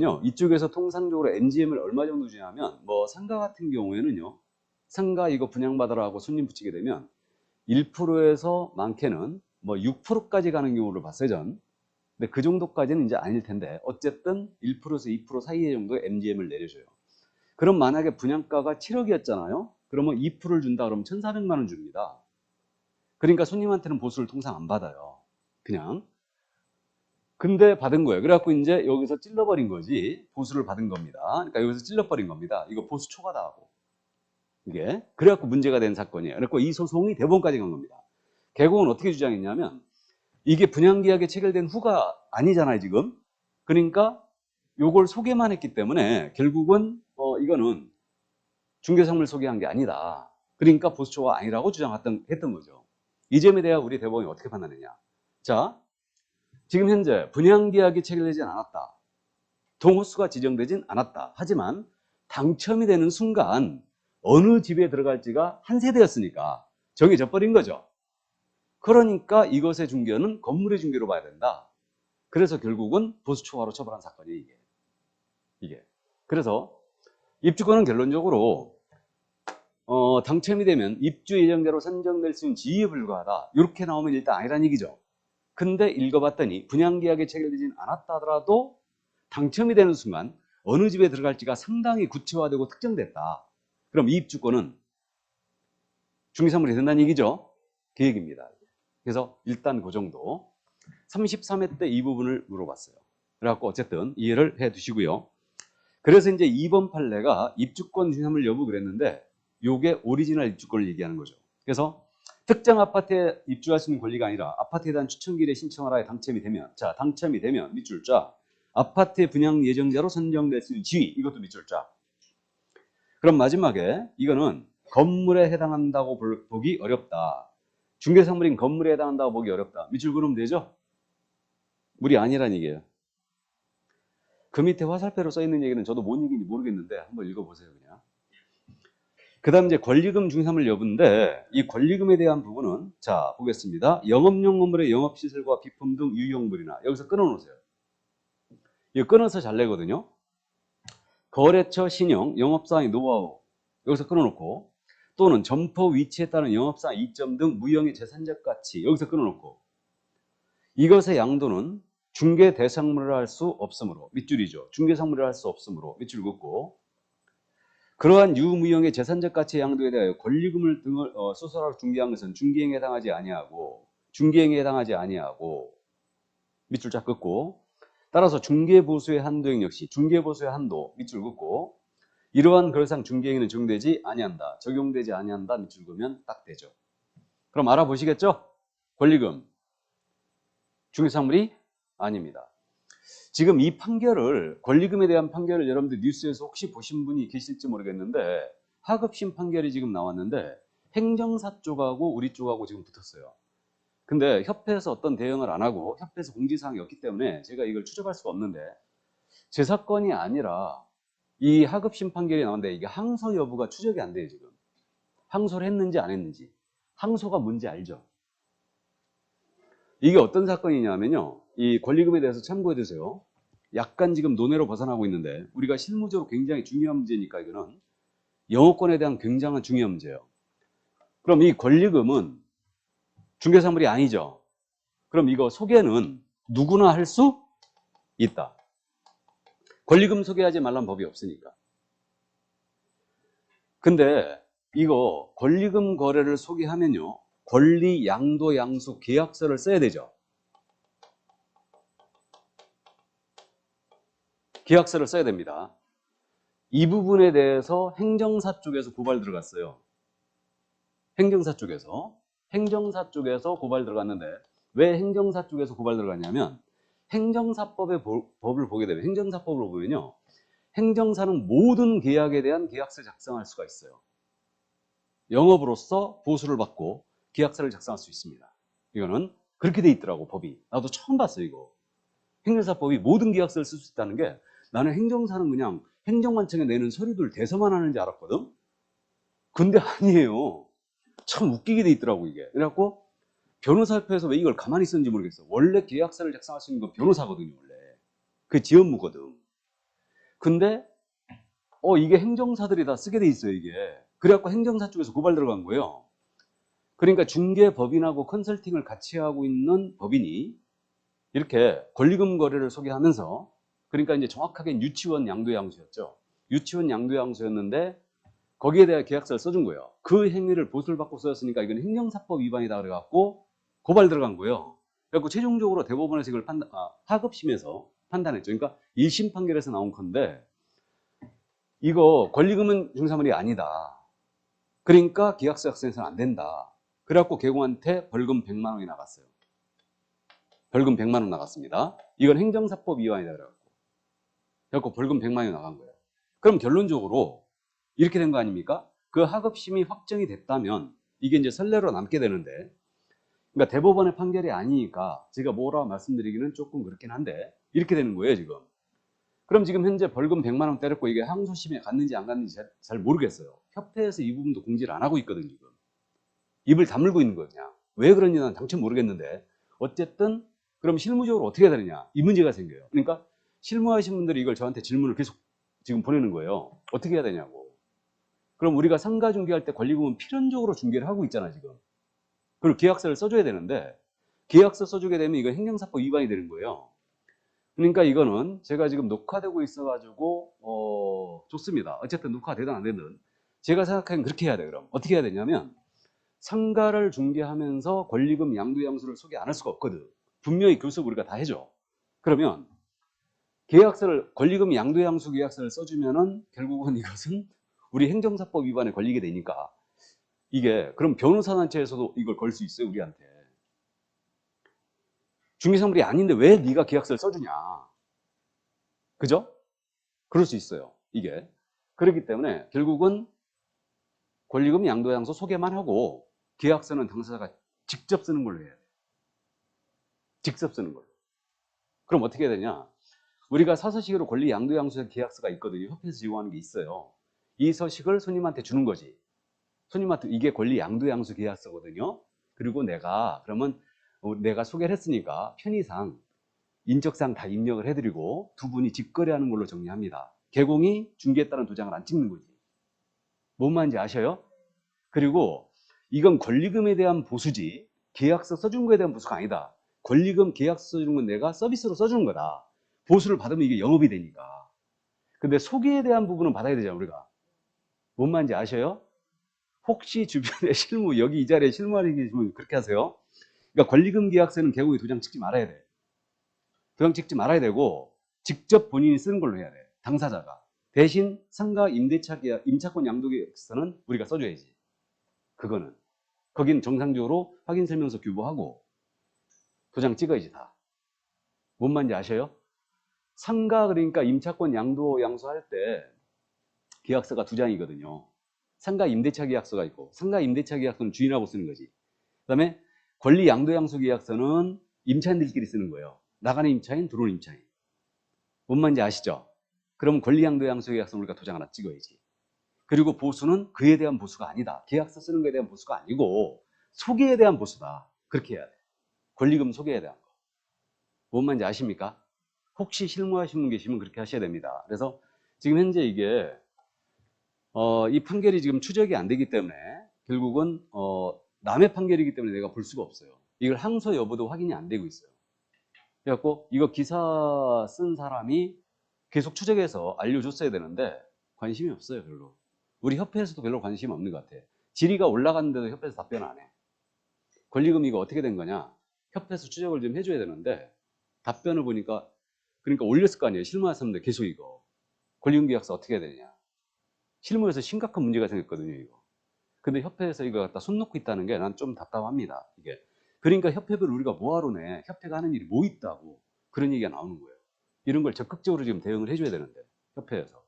보면요, 이쪽에서 통상적으로 MGM을 얼마 정도 주냐면, 뭐 상가 같은 경우에는요, 상가 이거 분양받으라 하고 손님 붙이게 되면 1%에서 많게는 뭐 6%까지 가는 경우를 봤어요, 전. 근데 그 정도까지는 이제 아닐 텐데, 어쨌든 1%에서 2% 사이 정도의 MGM을 내려줘요. 그럼 만약에 분양가가 7억이었잖아요. 그러면 2%를 준다 그러면 1,400만 원 줍니다. 그러니까 손님한테는 보수를 통상 안 받아요. 그냥. 근데 받은 거예요. 그래갖고 이제 여기서 찔러버린 거지. 보수를 받은 겁니다. 그러니까 여기서 찔러버린 겁니다. 이거 보수 초과다하고. 이게. 그래갖고 문제가 된 사건이에요. 그래갖고 이 소송이 대법원까지 간 겁니다. 개공은 어떻게 주장했냐면, 이게 분양계약이 체결된 후가 아니잖아요, 지금. 그러니까 요걸 소개만 했기 때문에 결국은 이거는 중개사무를 소개한 게 아니다. 그러니까 보수초가 아니라고 주장했던 거죠. 이 점에 대해 우리 대법원이 어떻게 판단했냐. 자, 지금 현재 분양계약이 체결되진 않았다. 동호수가 지정되진 않았다. 하지만 당첨이 되는 순간 어느 집에 들어갈지가 한 세대였으니까 정해져 버린 거죠. 그러니까 이것의 중개는 건물의 중개로 봐야 된다. 그래서 결국은 보수초과로 처벌한 사건이 이게. 그래서 입주권은 결론적으로 당첨이 되면 입주 예정자로 선정될 수 있는 지위에 불과하다. 이렇게 나오면 일단 아니란 얘기죠. 근데 읽어봤더니 분양계약이 체결되진 않았다 하더라도 당첨이 되는 순간 어느 집에 들어갈지가 상당히 구체화되고 특정됐다. 그럼 이 입주권은 중개사물이 된다는 얘기죠. 그 얘기입니다. 그래서 일단 그 정도. 33회 때 이 부분을 물어봤어요. 그래갖고 어쨌든 이해를 해 두시고요. 그래서 이제 2번 판례가 입주권 중개사물 여부 그랬는데 요게 오리지널 입주권을 얘기하는 거죠. 그래서 특정 아파트에 입주할 수 있는 권리가 아니라 아파트에 대한 추천기일에 신청하라에 당첨이 되면, 자, 당첨이 되면 밑줄자, 아파트의 분양 예정자로 선정될 수 있는 지위, 이것도 밑줄자. 그럼 마지막에 이거는 건물에 해당한다고 보기 어렵다. 중개사물인 건물에 해당한다고 보기 어렵다. 밑줄 그으면 되죠? 물이 아니란 얘기예요. 그 밑에 화살표로 써 있는 얘기는 저도 뭔 얘기인지 모르겠는데 한번 읽어보세요, 그냥. 그 다음 이제 권리금 중개사물 여부인데 이 권리금에 대한 부분은 자 보겠습니다. 영업용 건물의 영업시설과 비품 등 유용물이나 여기서 끊어놓으세요. 이거 끊어서 잘 내거든요. 거래처 신용, 영업사항의 노하우 여기서 끊어놓고 또는 점포 위치에 따른 영업사항 이점 등 무형의 재산적 가치 여기서 끊어놓고 이것의 양도는 중개 대상물을 할 수 없으므로 밑줄이죠. 중개 상물을 할 수 없으므로 밑줄 긋고 그러한 유무형의 재산적 가치 양도에 대하여 권리금을 등을 수수하고 중개한 것은 중개행위에 해당하지 아니하고 중개행위에 해당하지 아니하고 밑줄 쫙 긋고 따라서 중개보수의 한도액 역시 중개보수의 한도 밑줄 긋고 이러한 거래상 중개행위는 적용되지 아니한다. 적용되지 아니한다. 밑줄 그으면 딱 되죠. 그럼 알아보시겠죠? 권리금 중개사물이 아닙니다. 지금 이 판결을 권리금에 대한 판결을 여러분들 뉴스에서 혹시 보신 분이 계실지 모르겠는데 하급심 판결이 지금 나왔는데 행정사 쪽하고 우리 쪽하고 지금 붙었어요. 근데 협회에서 어떤 대응을 안 하고 협회에서 공지사항이 없기 때문에 제가 이걸 추적할 수가 없는데 제 사건이 아니라 이 하급심 판결이 나왔는데 이게 항소 여부가 추적이 안 돼요. 지금 항소를 했는지 안 했는지. 항소가 뭔지 알죠? 이게 어떤 사건이냐면요. 이 권리금에 대해서 참고해 두세요. 약간 지금 논외로 벗어나고 있는데 우리가 실무적으로 굉장히 중요한 문제니까 이거는 영업권에 대한 굉장한 중요한 문제예요. 그럼 이 권리금은 중개사물이 아니죠. 그럼 이거 소개는 누구나 할 수 있다. 권리금 소개하지 말란 법이 없으니까. 근데 이거 권리금 거래를 소개하면요. 권리 양도 양수 계약서를 써야 되죠. 계약서를 써야 됩니다. 이 부분에 대해서 행정사 쪽에서 고발 들어갔어요. 행정사 쪽에서 고발 들어갔는데 왜 행정사 쪽에서 고발 들어갔냐면 행정사법의 법을 보게 되면 행정사법을 보면요. 행정사는 모든 계약에 대한 계약서를 작성할 수가 있어요. 영업으로서 보수를 받고 계약서를 작성할 수 있습니다. 이거는 그렇게 돼 있더라고 법이. 나도 처음 봤어요 이거. 행정사법이 모든 계약서를 쓸 수 있다는 게 나는 행정사는 그냥 행정관청에 내는 서류들 대서만 하는 줄 알았거든. 근데 아니에요. 참 웃기게 돼 있더라고 이게. 그래갖고 변호사협회에서 왜 이걸 가만히 쓰는지 모르겠어. 원래 계약서를 작성할 수 있는 건 변호사거든요 원래. 그게 지업무거든. 근데 이게 행정사들이 다 쓰게 돼 있어요, 이게. 그래갖고 행정사 쪽에서 고발 들어간 거예요. 그러니까 중개법인하고 컨설팅을 같이 하고 있는 법인이 이렇게 권리금 거래를 소개하면서, 그러니까 이제 정확하게 유치원 양도양수였죠. 유치원 양도양수였는데 거기에 대한 계약서를 써준 거예요. 그 행위를 보수를 받고 써였으니까 이건 행정사법 위반이다 그래갖고 고발 들어간 거예요. 그래갖고 최종적으로 대법원에서 이걸 하급심에서 판단했죠. 그러니까 1심 판결에서 나온 건데, 이거 권리금은 중사물이 아니다. 그러니까 계약서 작성해서는 안 된다. 그래갖고 개공한테 벌금 100만 원이 나갔어요. 벌금 100만 원 나갔습니다. 이건 행정사법 위반이다 그래갖고 벌금 100만 원이 나간 거예요. 그럼 결론적으로 이렇게 된 거 아닙니까? 그 하급심이 확정이 됐다면 이게 이제 선례로 남게 되는데, 그러니까 대법원의 판결이 아니니까 제가 뭐라 말씀드리기는 조금 그렇긴 한데 이렇게 되는 거예요, 지금. 그럼 지금 현재 벌금 100만 원 때렸고 이게 항소심에 갔는지 안 갔는지 잘 모르겠어요. 협회에서 이 부분도 공지를 안 하고 있거든요, 지금. 입을 다물고 있는 거예요, 그냥. 왜 그런지 난 당최 모르겠는데 어쨌든 그럼 실무적으로 어떻게 해야 되느냐, 이 문제가 생겨요. 그러니까 실무하신 분들이 이걸 저한테 질문을 계속 지금 보내는 거예요. 어떻게 해야 되냐고. 그럼 우리가 상가 중개할 때 권리금은 필연적으로 중개를 하고 있잖아, 지금. 그리고 계약서를 써줘야 되는데 계약서 써주게 되면 이건 행정사법 위반이 되는 거예요. 그러니까 이거는 제가 지금 녹화되고 있어가지고 좋습니다. 어쨌든 녹화되든 안 되든 제가 생각하기엔 그렇게 해야 돼. 그럼 어떻게 해야 되냐면 상가를 중개하면서 권리금 양도양수를 소개 안 할 수가 없거든. 분명히 교섭 우리가 다 해줘. 그러면 계약서를 권리금 양도양수 계약서를 써주면은 결국은 이것은 우리 행정사법 위반에 걸리게 되니까 이게 그럼 변호사단체에서도 이걸 걸 수 있어요, 우리한테. 중개사물이 아닌데 왜 네가 계약서를 써주냐. 그죠? 그럴 수 있어요, 이게. 그렇기 때문에 결국은 권리금 양도양수 소개만 하고 계약서는 당사자가 직접 쓰는 걸로 해야 돼. 직접 쓰는 걸로. 그럼 어떻게 해야 되냐? 우리가 사서식으로 권리 양도양수 계약서가 있거든요. 협회에서 제공하는 게 있어요. 이 서식을 손님한테 주는 거지. 손님한테 이게 권리 양도양수 계약서거든요. 그리고 그러면 내가 소개를 했으니까 편의상 인적사항 다 입력을 해드리고 두 분이 직거래하는 걸로 정리합니다. 개공이 중개에 따른 도장을 안 찍는 거지. 뭔 말인지 아셔요? 그리고 이건 권리금에 대한 보수지 계약서 써준 거에 대한 보수가 아니다. 권리금 계약서 써준 건 내가 서비스로 써주는 거다. 보수를 받으면 이게 영업이 되니까. 근데 소개에 대한 부분은 받아야 되잖아, 우리가. 뭔 말인지 아셔요? 혹시 주변에 여기 이 자리에 실무하는 계시면 그렇게 하세요. 그러니까 권리금 계약서는 개공이 도장 찍지 말아야 돼. 도장 찍지 말아야 되고 직접 본인이 쓰는 걸로 해야 돼. 당사자가. 대신 상가 임대차 계약, 임차권 양도 계약서는 우리가 써줘야지. 그거는. 거긴 정상적으로 확인 설명서 규보하고 도장 찍어야지 다. 뭔 말인지 아셔요? 상가 그러니까 임차권 양수할 때 계약서가 두 장이거든요. 상가 임대차 계약서가 있고 상가 임대차 계약서는 주인하고 쓰는 거지. 그 다음에 권리 양도양수 계약서는 임차인들끼리 쓰는 거예요. 나가는 임차인, 들어오는 임차인. 뭔 말인지 아시죠? 그럼 권리 양도양수 계약서 우리가 도장 하나 찍어야지. 그리고 보수는 그에 대한 보수가 아니다. 계약서 쓰는 거에 대한 보수가 아니고 소개에 대한 보수다. 그렇게 해야 돼. 권리금 소개에 대한 거. 뭔 말인지 아십니까? 혹시 실무하신 분 계시면 그렇게 하셔야 됩니다. 그래서 지금 현재 이게 이 판결이 지금 추적이 안 되기 때문에 결국은 남의 판결이기 때문에 내가 볼 수가 없어요. 이걸 항소 여부도 확인이 안 되고 있어요. 그래갖고 이거 기사 쓴 사람이 계속 추적해서 알려줬어야 되는데 관심이 없어요, 별로. 우리 협회에서도 별로 관심이 없는 것 같아. 질의가 올라갔는데도 협회에서 답변을 안 해. 권리금 이거 어떻게 된 거냐? 협회에서 추적을 좀 해줘야 되는데 답변을 보니까 그러니까 올렸을 거 아니에요. 실무하셨는데 계속 이거 권리금 계약서 어떻게 해야 되느냐. 실무에서 심각한 문제가 생겼거든요, 이거. 근데 협회에서 이거 갖다 손 놓고 있다는 게 난 좀 답답합니다, 이게. 그러니까 협회를 우리가 뭐하러 내? 협회가 하는 일이 뭐 있다고 그런 얘기가 나오는 거예요. 이런 걸 적극적으로 지금 대응을 해줘야 되는데 협회에서.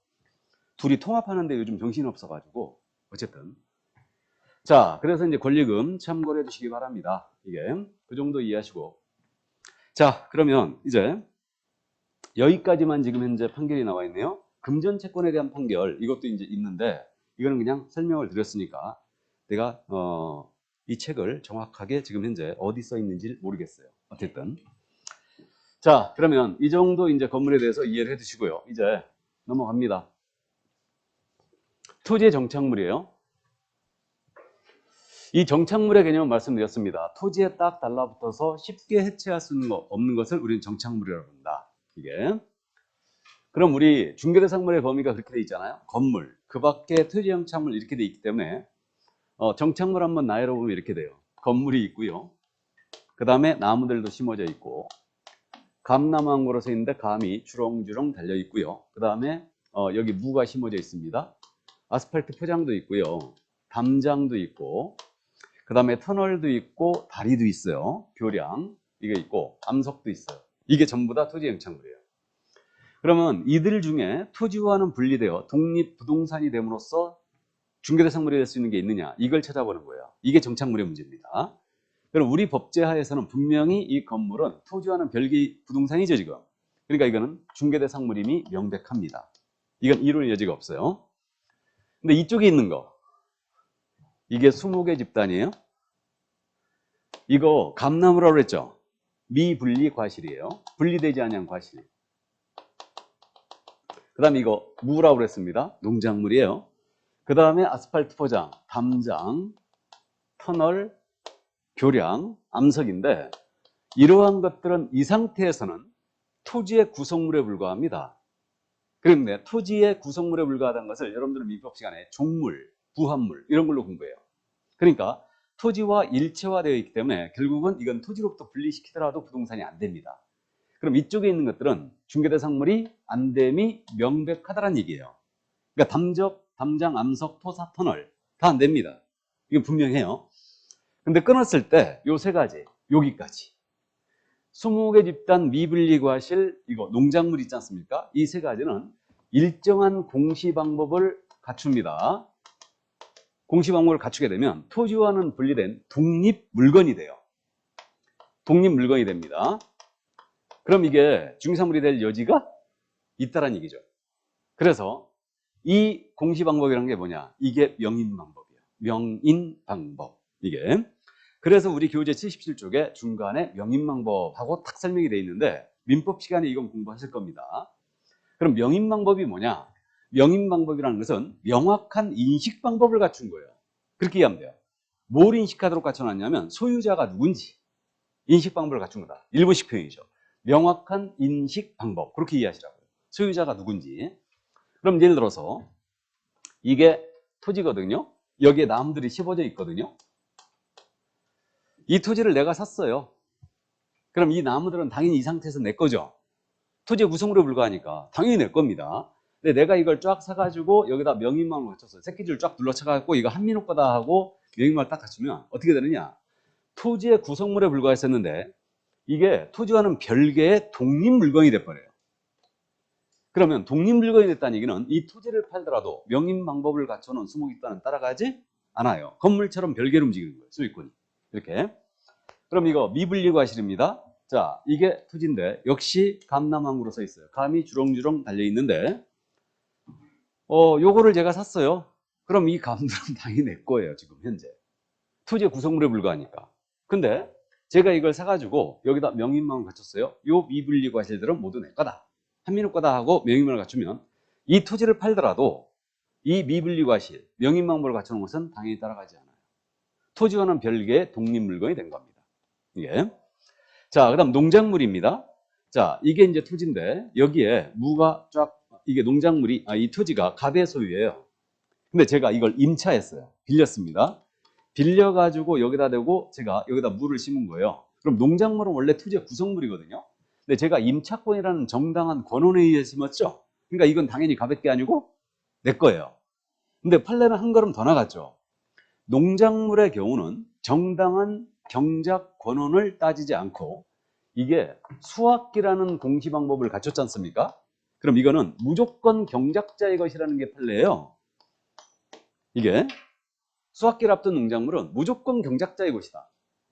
둘이 통합하는데 요즘 정신이 없어가지고 어쨌든. 자, 그래서 이제 권리금 참고를 해주시기 바랍니다. 이게 그 정도 이해하시고. 자, 그러면 이제 여기까지만 지금 현재 판결이 나와 있네요. 금전채권에 대한 판결 이것도 이제 있는데 이거는 그냥 설명을 드렸으니까 내가 이 책을 정확하게 지금 현재 어디 써 있는지 모르겠어요. 어쨌든 자, 그러면 이 정도 이제 건물에 대해서 이해를 해 두시고요. 이제 넘어갑니다. 토지의 정착물이에요. 이 정착물의 개념을 말씀드렸습니다. 토지에 딱 달라붙어서 쉽게 해체할 수 없는 것을 우리는 정착물이라고 한다. 이게. 그럼 우리 중개대상물의 범위가 그렇게 돼 있잖아요. 건물, 그 밖에 토지 정착물 이렇게 돼 있기 때문에 정착물 한번 나열해 보면 이렇게 돼요. 건물이 있고요. 그 다음에 나무들도 심어져 있고, 감나무 한 그루 서 있는데 감이 주렁주렁 달려 있고요. 그 다음에 여기 무가 심어져 있습니다. 아스팔트 포장도 있고요. 담장도 있고, 그 다음에 터널도 있고, 다리도 있어요. 교량, 이게 있고, 암석도 있어요. 이게 전부 다 토지 정착물이에요. 그러면 이들 중에 토지와는 분리되어 독립부동산이 됨으로써 중개대상물이 될 수 있는 게 있느냐, 이걸 찾아보는 거예요. 이게 정착물의 문제입니다. 그럼 우리 법제 하에서는 분명히 이 건물은 토지와는 별개의 부동산이죠, 지금. 그러니까 이거는 중개대상물임이 명백합니다. 이건 이론의 여지가 없어요. 근데 이쪽에 있는 거, 이게 20개 집단이에요. 이거 감나무라고 그랬죠. 미분리 과실이에요. 분리되지 않은 과실. 그 다음에 이거 무라고 그랬습니다. 농작물이에요. 그 다음에 아스팔트 포장, 담장, 터널, 교량, 암석인데, 이러한 것들은 이 상태에서는 토지의 구성물에 불과합니다. 그런데 토지의 구성물에 불과하다는 것을 여러분들은 민법 시간에 종물, 부합물 이런 걸로 공부해요. 그러니까 토지와 일체화되어 있기 때문에 결국은 이건 토지로부터 분리시키더라도 부동산이 안 됩니다. 그럼 이쪽에 있는 것들은 중개대상물이 안 됨이 명백하다는 얘기예요. 그러니까 담적, 담장, 암석, 토사, 터널 다 안 됩니다. 이건 분명해요. 근데 끊었을 때 요 세 가지, 여기까지 20개 집단 미분리 과실, 이거 농작물 있지 않습니까? 이 세 가지는 일정한 공시 방법을 갖춥니다. 공시 방법을 갖추게 되면 토지와는 분리된 독립 물건이 돼요. 독립 물건이 됩니다. 그럼 이게 중개사물이 될 여지가 있다는 얘기죠. 그래서 이 공시 방법이라는 게 뭐냐? 이게 명인 방법이에요. 명인 방법. 이게. 그래서 우리 교재 77쪽에 중간에 명인 방법하고 딱 설명이 되어 있는데 민법 시간에 이건 공부하실 겁니다. 그럼 명인 방법이 뭐냐? 명인 방법이라는 것은 명확한 인식 방법을 갖춘 거예요. 그렇게 이해하면 돼요. 뭘 인식하도록 갖춰놨냐면 소유자가 누군지 인식 방법을 갖춘 거다. 일본식 표현이죠. 명확한 인식 방법. 그렇게 이해하시라고요. 소유자가 누군지. 그럼 예를 들어서 이게 토지거든요. 여기에 나무들이 심어져 있거든요. 이 토지를 내가 샀어요. 그럼 이 나무들은 당연히 이 상태에서 내 거죠. 토지의 구성물에 불과하니까 당연히 내 겁니다. 근데 내가 이걸 쫙 사가지고 여기다 명인망을 갖췄어요. 새끼줄 쫙 둘러쳐갖고 이거 한민호 거다 하고 명인망을 딱 갖추면 어떻게 되느냐? 토지의 구성물에 불과했었는데 이게 토지와는 별개의 독립물건이 돼버려요. 그러면 독립물건이 됐다는 얘기는 이 토지를 팔더라도 명인 방법을 갖춰놓은 수목집단은 따라가지 않아요. 건물처럼 별개로 움직이는 거예요. 소유권이. 이렇게. 그럼 이거 미분리 과실입니다. 자, 이게 토지인데 역시 감나무로 써 있어요. 감이 주렁주렁 달려 있는데 요거를 제가 샀어요. 그럼 이 감들은 당연히 내 거예요. 지금 현재. 토지의 구성물에 불과하니까. 근데 제가 이걸 사가지고 여기다 명인망을 갖췄어요. 요 미분리 과실들은 모두 내 거다. 한민호 거다 하고 명인망을 갖추면 이 토지를 팔더라도 이 미분리 과실, 명인망을 갖추는 것은 당연히 따라가지 않아요. 토지와는 별개의 독립물건이 된 겁니다. 이게. 자, 그 다음 농작물입니다. 자, 이게 이제 토지인데 여기에 무가 쫙, 이게 농작물이, 이 토지가 갑의 소유예요. 근데 제가 이걸 임차했어요. 빌렸습니다. 빌려가지고 여기다 대고 제가 여기다 무를 심은 거예요. 그럼 농작물은 원래 토지의 구성물이거든요. 근데 제가 임차권이라는 정당한 권한에 의해 심었죠. 그러니까 이건 당연히 갑의 게 아니고 내 거예요. 근데 판례는 한 걸음 더 나갔죠. 농작물의 경우는 정당한 경작 권한을 따지지 않고 이게 수확기라는 공시 방법을 갖췄지 않습니까? 그럼 이거는 무조건 경작자의 것이라는 게 판례예요. 이게 수확기를 앞둔 농작물은 무조건 경작자의 것이다.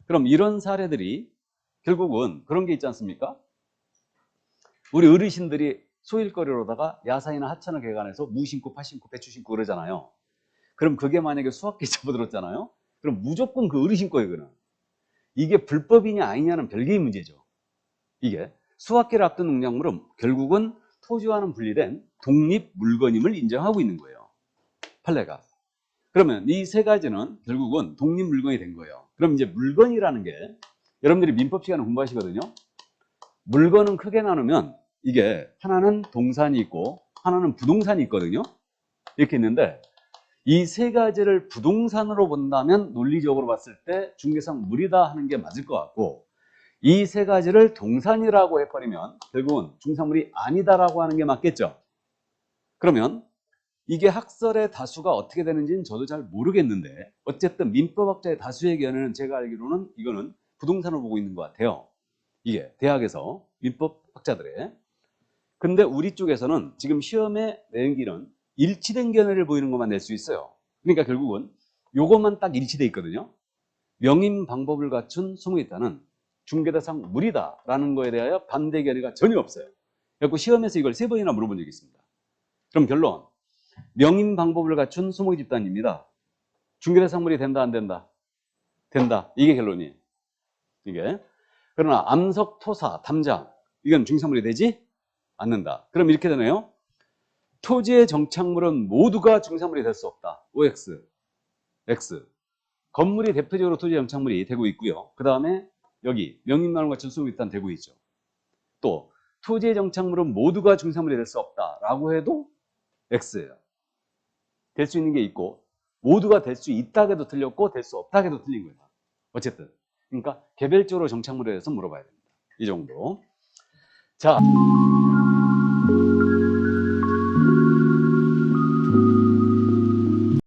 그럼 이런 사례들이 결국은 그런 게 있지 않습니까? 우리 어르신들이 소일거리로다가 야산이나 하천을 개간해서 무 심고 파 심고 배추 심고 그러잖아요. 그럼 그게 만약에 수확기에 접어들었잖아요. 그럼 무조건 그 어르신 거예요. 그는 이게 불법이냐 아니냐는 별개의 문제죠. 이게 수확기를 앞둔 농작물은 결국은 토지와는 분리된 독립 물건임을 인정하고 있는 거예요. 판례가. 그러면 이 세 가지는 결국은 독립 물건이 된 거예요. 그럼 이제 물건이라는 게 여러분들이 민법 시간에 공부하시거든요. 물건은 크게 나누면 이게 하나는 동산이 있고 하나는 부동산이 있거든요. 이렇게 있는데 이 세 가지를 부동산으로 본다면 논리적으로 봤을 때 중개상 무리다 하는 게 맞을 것 같고, 이 세 가지를 동산이라고 해버리면 결국은 중개상물이 아니다라고 하는 게 맞겠죠. 그러면 이게 학설의 다수가 어떻게 되는지는 저도 잘 모르겠는데 어쨌든 민법학자의 다수의 견해는 제가 알기로는 이거는 부동산으로 보고 있는 것 같아요. 이게 대학에서 민법학자들의. 근데 우리 쪽에서는 지금 시험에 내기는 일치된 견해를 보이는 것만 낼 수 있어요. 그러니까 결국은 요것만 딱 일치돼 있거든요. 명인 방법을 갖춘 소무이다는 중개대상 무리다라는 거에 대하여 반대 견해가 전혀 없어요. 그래서 시험에서 이걸 3번이나 물어본 적이 있습니다. 그럼 결론, 명인 방법을 갖춘 소목의 집단입니다. 중개대상물이 된다 안 된다? 된다. 이게 결론이에요. 이게. 그러나 암석, 토사, 담장 이건 중개상물이 되지 않는다. 그럼 이렇게 되네요. 토지의 정착물은 모두가 중개상물이 될 수 없다. OX, X. 건물이 대표적으로 토지의 정착물이 되고 있고요. 그 다음에 여기 명인방법을 갖춘 소목의 집단 되고 있죠. 또 토지의 정착물은 모두가 중개상물이 될 수 없다라고 해도 X예요. 될 수 있는 게 있고 모두가 될 수 있다 해도 틀렸고 될 수 없다 해도 틀린 거예요. 어쨌든 그러니까 개별적으로 정착물에 대해서 물어봐야 됩니다. 이 정도. 자.